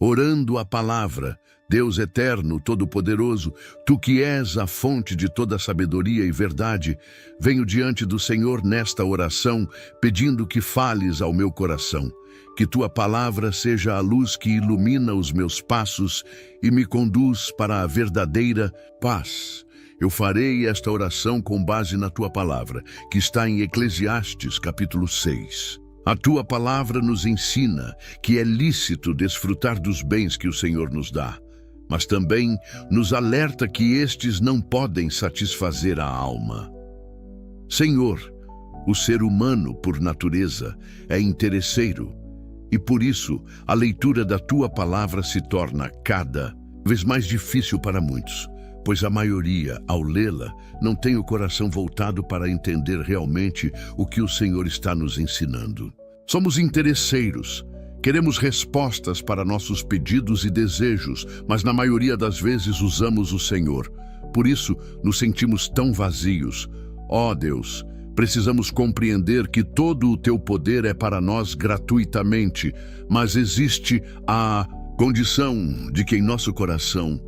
orando a palavra. Deus eterno, todo-poderoso, tu que és a fonte de toda sabedoria e verdade, venho diante do Senhor nesta oração, pedindo que fales ao meu coração, que tua palavra seja a luz que ilumina os meus passos e me conduz para a verdadeira paz. Eu farei esta oração com base na tua palavra, que está em Eclesiastes, capítulo 6. A tua palavra nos ensina que é lícito desfrutar dos bens que o Senhor nos dá, mas também nos alerta que estes não podem satisfazer a alma. Senhor, o ser humano, por natureza, é interesseiro, e por isso a leitura da tua palavra se torna cada vez mais difícil para muitos, pois a maioria, ao lê-la, não tem o coração voltado para entender realmente o que o Senhor está nos ensinando. Somos interesseiros, queremos respostas para nossos pedidos e desejos, mas na maioria das vezes usamos o Senhor. Por isso, nos sentimos tão vazios. Ó Deus, precisamos compreender que todo o teu poder é para nós gratuitamente, mas existe a condição de que em nosso coração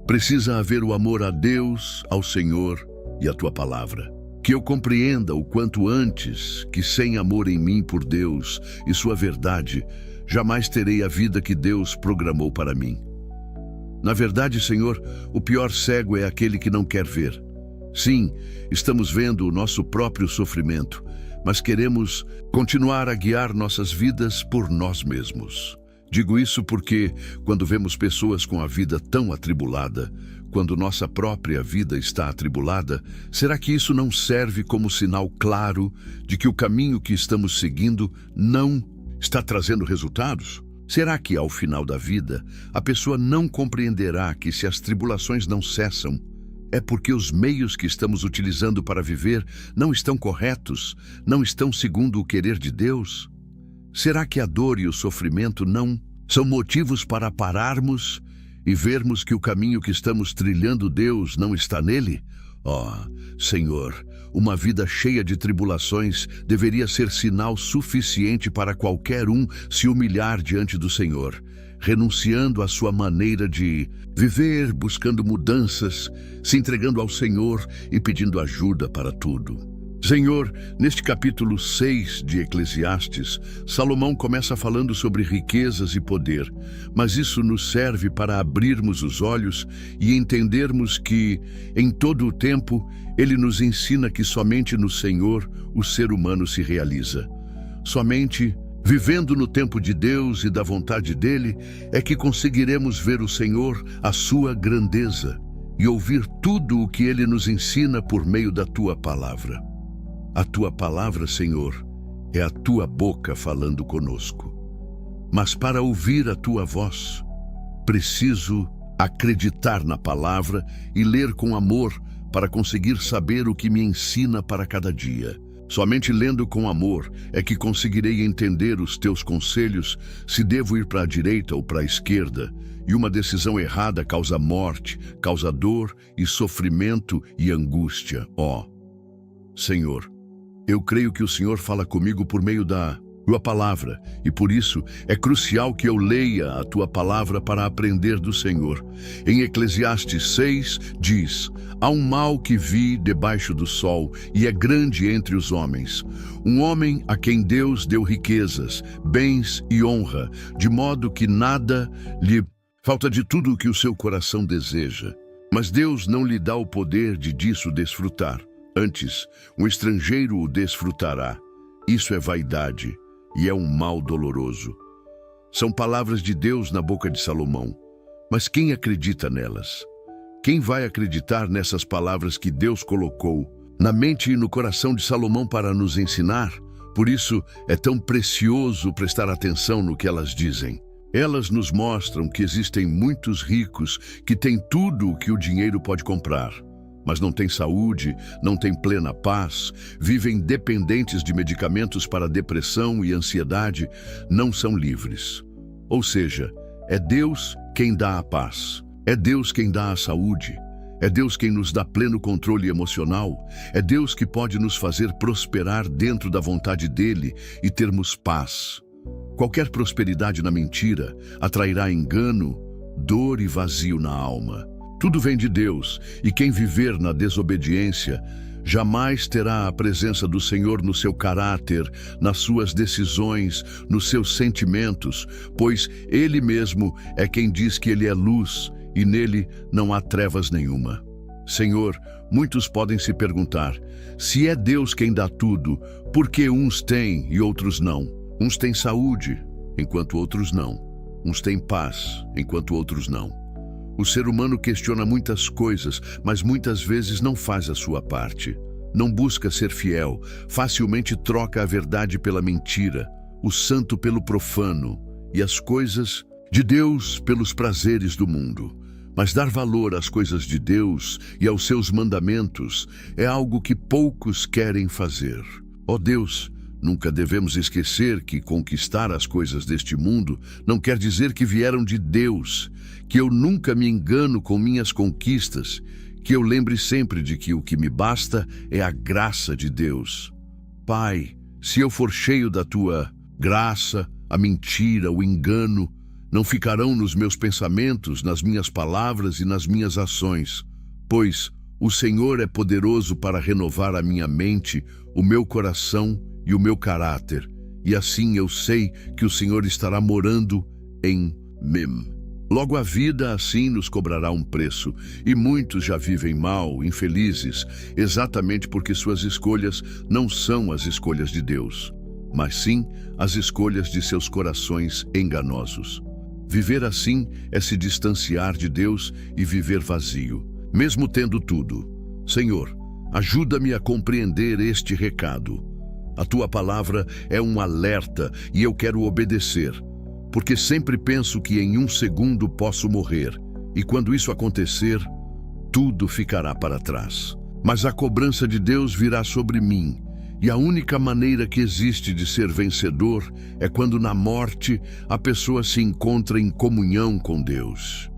precisa haver o amor a Deus, ao Senhor e à tua palavra. Que eu compreenda o quanto antes que sem amor em mim por Deus e sua verdade, jamais terei a vida que Deus programou para mim. Na verdade, Senhor, o pior cego é aquele que não quer ver. Sim, estamos vendo o nosso próprio sofrimento, mas queremos continuar a guiar nossas vidas por nós mesmos. Digo isso porque, quando vemos pessoas com a vida tão atribulada, quando nossa própria vida está atribulada, será que isso não serve como sinal claro de que o caminho que estamos seguindo não está trazendo resultados? Será que, ao final da vida, a pessoa não compreenderá que se as tribulações não cessam, é porque os meios que estamos utilizando para viver não estão corretos, não estão segundo o querer de Deus? Será que a dor e o sofrimento não são motivos para pararmos e vermos que o caminho que estamos trilhando Deus não está nele? Senhor, uma vida cheia de tribulações deveria ser sinal suficiente para qualquer um se humilhar diante do Senhor, renunciando à sua maneira de viver, buscando mudanças, se entregando ao Senhor e pedindo ajuda para tudo. Senhor, neste capítulo 6 de Eclesiastes, Salomão começa falando sobre riquezas e poder, mas isso nos serve para abrirmos os olhos e entendermos que, em todo o tempo, ele nos ensina que somente no Senhor o ser humano se realiza. Somente vivendo no tempo de Deus e da vontade dele é que conseguiremos ver o Senhor, a sua grandeza, e ouvir tudo o que ele nos ensina por meio da tua palavra. A tua palavra, Senhor, é a tua boca falando conosco. Mas para ouvir a tua voz, preciso acreditar na palavra e ler com amor para conseguir saber o que me ensina para cada dia. Somente lendo com amor é que conseguirei entender os teus conselhos, se devo ir para a direita ou para a esquerda, e uma decisão errada causa morte, causa dor e sofrimento e angústia. Senhor, eu creio que o Senhor fala comigo por meio da tua palavra, e por isso é crucial que eu leia a tua palavra para aprender do Senhor. Em Eclesiastes 6 diz: há um mal que vi debaixo do sol, e é grande entre os homens. Um homem a quem Deus deu riquezas, bens e honra, de modo que nada lhe falta de tudo o que o seu coração deseja. Mas Deus não lhe dá o poder de disso desfrutar. Antes, um estrangeiro o desfrutará. Isso é vaidade e é um mal doloroso. São palavras de Deus na boca de Salomão. Mas quem acredita nelas? Quem vai acreditar nessas palavras que Deus colocou na mente e no coração de Salomão para nos ensinar? Por isso é tão precioso prestar atenção no que elas dizem. Elas nos mostram que existem muitos ricos que têm tudo o que o dinheiro pode comprar, mas não têm saúde, não têm plena paz, vivem dependentes de medicamentos para depressão e ansiedade, não são livres. Ou seja, é Deus quem dá a paz, é Deus quem dá a saúde, é Deus quem nos dá pleno controle emocional, é Deus que pode nos fazer prosperar dentro da vontade dele e termos paz. Qualquer prosperidade na mentira atrairá engano, dor e vazio na alma. Tudo vem de Deus, e quem viver na desobediência jamais terá a presença do Senhor no seu caráter, nas suas decisões, nos seus sentimentos, pois Ele mesmo é quem diz que Ele é luz e nele não há trevas nenhuma. Senhor, muitos podem se perguntar, se é Deus quem dá tudo, por que uns têm e outros não? Uns têm saúde, enquanto outros não. Uns têm paz, enquanto outros não. O ser humano questiona muitas coisas, mas muitas vezes não faz a sua parte. Não busca ser fiel, facilmente troca a verdade pela mentira, o santo pelo profano e as coisas de Deus pelos prazeres do mundo. Mas dar valor às coisas de Deus e aos seus mandamentos é algo que poucos querem fazer. Ó Deus, nunca devemos esquecer que conquistar as coisas deste mundo não quer dizer que vieram de Deus, que eu nunca me engano com minhas conquistas, que eu lembre sempre de que o que me basta é a graça de Deus. Pai, se eu for cheio da Tua graça, a mentira, o engano, não ficarão nos meus pensamentos, nas minhas palavras e nas minhas ações, pois o Senhor é poderoso para renovar a minha mente, o meu coração e o meu caráter, e assim eu sei que o Senhor estará morando em mim. Logo a vida assim nos cobrará um preço, e muitos já vivem mal, infelizes, exatamente porque suas escolhas não são as escolhas de Deus, mas sim as escolhas de seus corações enganosos. Viver assim é se distanciar de Deus e viver vazio, mesmo tendo tudo. Senhor, ajuda-me a compreender este recado. A Tua palavra é um alerta e eu quero obedecer, porque sempre penso que em um segundo posso morrer, e quando isso acontecer, tudo ficará para trás. Mas a cobrança de Deus virá sobre mim, e a única maneira que existe de ser vencedor é quando na morte a pessoa se encontra em comunhão com Deus.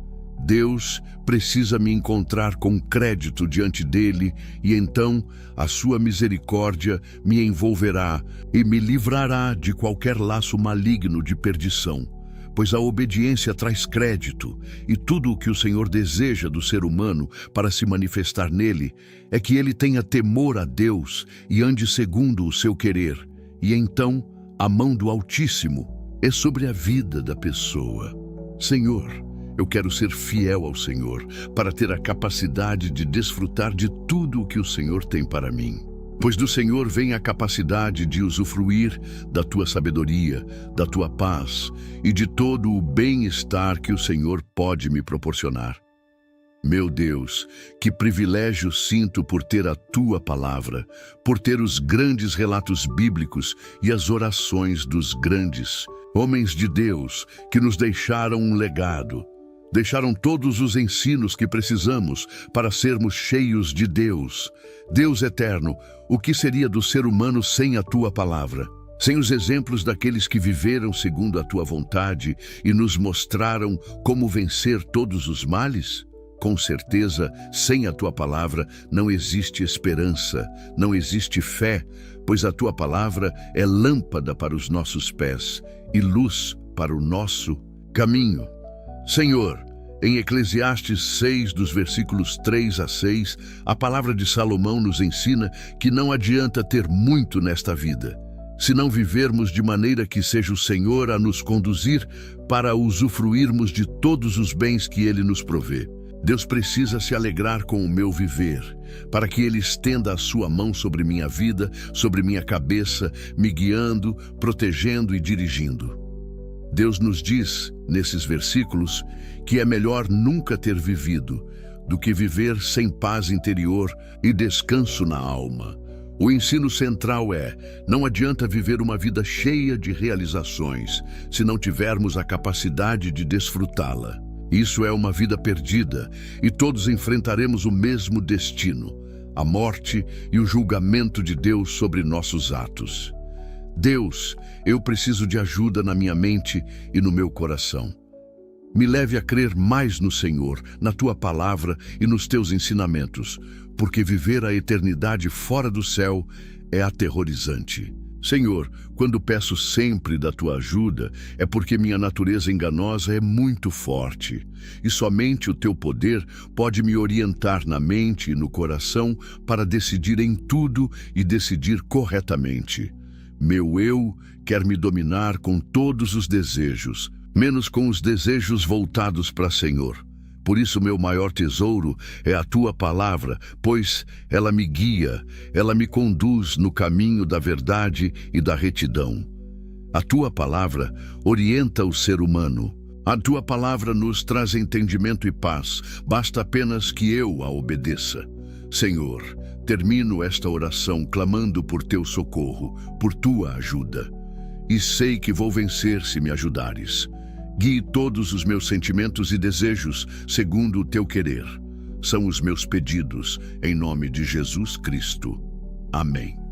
Deus precisa me encontrar com crédito diante dele, e então a sua misericórdia me envolverá e me livrará de qualquer laço maligno de perdição, pois a obediência traz crédito, e tudo o que o Senhor deseja do ser humano para se manifestar nele é que ele tenha temor a Deus e ande segundo o seu querer, e então a mão do Altíssimo é sobre a vida da pessoa. Senhor, eu quero ser fiel ao Senhor para ter a capacidade de desfrutar de tudo o que o Senhor tem para mim. Pois do Senhor vem a capacidade de usufruir da Tua sabedoria, da Tua paz e de todo o bem-estar que o Senhor pode me proporcionar. Meu Deus, que privilégio sinto por ter a Tua palavra, por ter os grandes relatos bíblicos e as orações dos grandes homens de Deus que nos deixaram um legado. Deixaram todos os ensinos que precisamos para sermos cheios de Deus. Deus eterno, o que seria do ser humano sem a Tua palavra? Sem os exemplos daqueles que viveram segundo a Tua vontade e nos mostraram como vencer todos os males? Com certeza, sem a Tua palavra não existe esperança, não existe fé, pois a Tua palavra é lâmpada para os nossos pés e luz para o nosso caminho. Senhor, em Eclesiastes 6, dos versículos 3 a 6, a palavra de Salomão nos ensina que não adianta ter muito nesta vida, se não vivermos de maneira que seja o Senhor a nos conduzir para usufruirmos de todos os bens que Ele nos provê. Deus precisa se alegrar com o meu viver, para que Ele estenda a sua mão sobre minha vida, sobre minha cabeça, me guiando, protegendo e dirigindo. Deus nos diz, nesses versículos, que é melhor nunca ter vivido do que viver sem paz interior e descanso na alma. O ensino central é: não adianta viver uma vida cheia de realizações se não tivermos a capacidade de desfrutá-la. Isso é uma vida perdida e todos enfrentaremos o mesmo destino, a morte e o julgamento de Deus sobre nossos atos. Deus, eu preciso de ajuda na minha mente e no meu coração. Me leve a crer mais no Senhor, na Tua palavra e nos Teus ensinamentos, porque viver a eternidade fora do céu é aterrorizante. Senhor, quando peço sempre da tua ajuda, é porque minha natureza enganosa é muito forte, e somente o teu poder pode me orientar na mente e no coração para decidir em tudo e decidir corretamente. Meu eu quer me dominar com todos os desejos, menos com os desejos voltados para Senhor. Por isso, meu maior tesouro é a tua palavra, pois ela me guia, ela me conduz no caminho da verdade e da retidão. A tua palavra orienta o ser humano. A tua palavra nos traz entendimento e paz, basta apenas que eu a obedeça. Senhor, termino esta oração clamando por teu socorro, por tua ajuda. E sei que vou vencer se me ajudares. Guie todos os meus sentimentos e desejos segundo o teu querer. São os meus pedidos, em nome de Jesus Cristo. Amém.